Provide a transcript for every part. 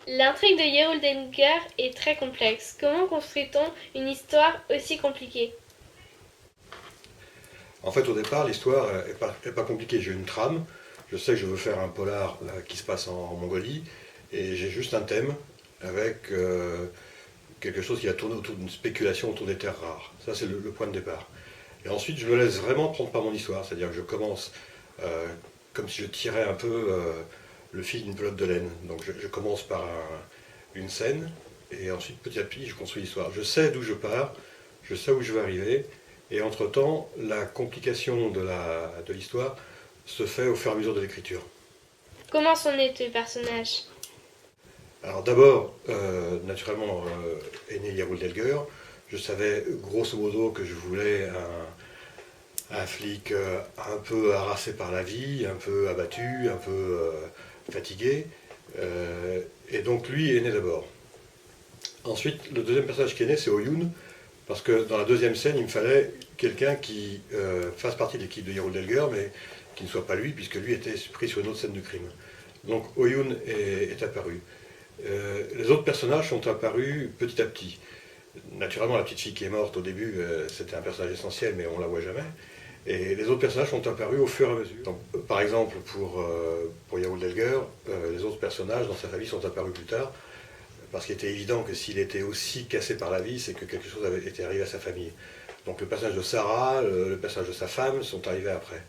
L'intrigue de Geroldengar est très complexe. Comment construit-on une histoire aussi compliquée? En fait, au départ, l'histoire est pas compliquée. J'ai une trame, je sais que je veux faire un polar qui se passe en Mongolie, et j'ai juste un thème avec quelque chose qui va tourner autour d'une spéculation autour des terres rares. Ça, c'est le point de départ. Et ensuite, je me laisse vraiment prendre par mon histoire, c'est-à-dire que je commence euh, comme si je tirais un peu le fil d'une pelote de laine. Donc, je commence par une scène, et ensuite, petit à petit, je construis l'histoire. Je sais d'où je pars, je sais où je vais arriver, et entre-temps, la complication de l'histoire se fait au fur et à mesure de l'écriture. Comment sont nés tes personnages? Alors d'abord, naturellement, est né Yarul Delger. Je savais grosso modo que je voulais un flic un peu harassé par la vie, un peu abattu, un peu fatigué. Et donc lui est né d'abord. Ensuite, le deuxième personnage qui est né, c'est Oyun, parce que dans la deuxième scène, il me fallait quelqu'un qui fasse partie de l'équipe de Yarul Delger, mais qui ne soit pas lui, puisque lui était pris sur une autre scène de crime. Donc Oyun est apparu. Les autres personnages sont apparus petit à petit. Naturellement, la petite fille qui est morte au début, c'était un personnage essentiel, mais on ne la voit jamais. Et les autres personnages sont apparus au fur et à mesure. Donc, par exemple, pour Yaoul Delger, les autres personnages dans sa famille sont apparus plus tard, parce qu'il était évident que s'il était aussi cassé par la vie, c'est que quelque chose avait été arrivé à sa famille. Donc le personnage de Sarah, le personnage de sa femme sont arrivés après.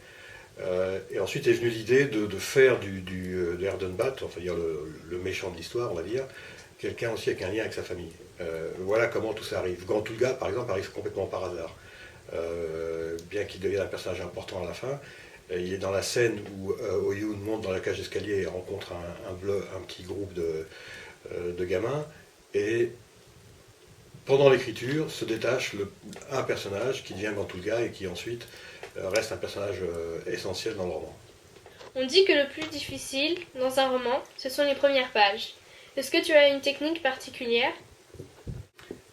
Et ensuite est venue l'idée de faire de Erdenbat, enfin dire le méchant de l'histoire, on va dire, quelqu'un aussi avec un lien avec sa famille. Voilà comment tout ça arrive. Gantulga, par exemple, arrive complètement par hasard. Bien qu'il devienne un personnage important à la fin, il est dans la scène où Oyun monte dans la cage d'escalier et rencontre un petit groupe de gamins. Et pendant l'écriture se détache un personnage qui devient Gantulga et qui ensuite reste un personnage essentiel dans le roman. On dit que le plus difficile dans un roman, ce sont les premières pages. Est-ce que tu as une technique particulière?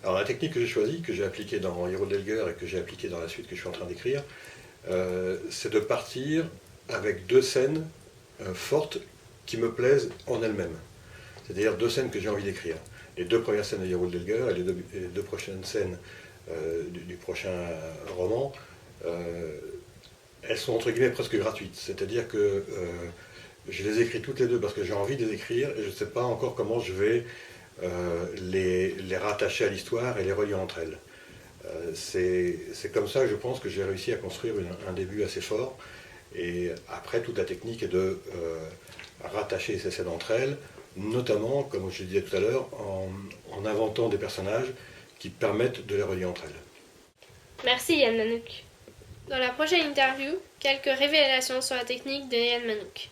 Alors la technique que j'ai choisie, que j'ai appliquée dans Hero Delger et que j'ai appliquée dans la suite que je suis en train d'écrire, c'est de partir avec deux scènes fortes qui me plaisent en elles-mêmes. C'est-à-dire deux scènes que j'ai envie d'écrire. Les deux premières scènes de Hero Delger et les deux prochaines scènes du prochain roman, elles sont entre guillemets presque gratuites. C'est-à-dire que je les écris toutes les deux parce que j'ai envie de les écrire et je ne sais pas encore comment je vais les rattacher à l'histoire et les relier entre elles. C'est comme ça, je pense, que j'ai réussi à construire un début assez fort. Et après, toute la technique est de rattacher ces scènes entre elles, notamment, comme je disais tout à l'heure, en inventant des personnages qui permettent de les relier entre elles. Merci Yann Manouk. Dans la prochaine interview, quelques révélations sur la technique de Yann Manouk.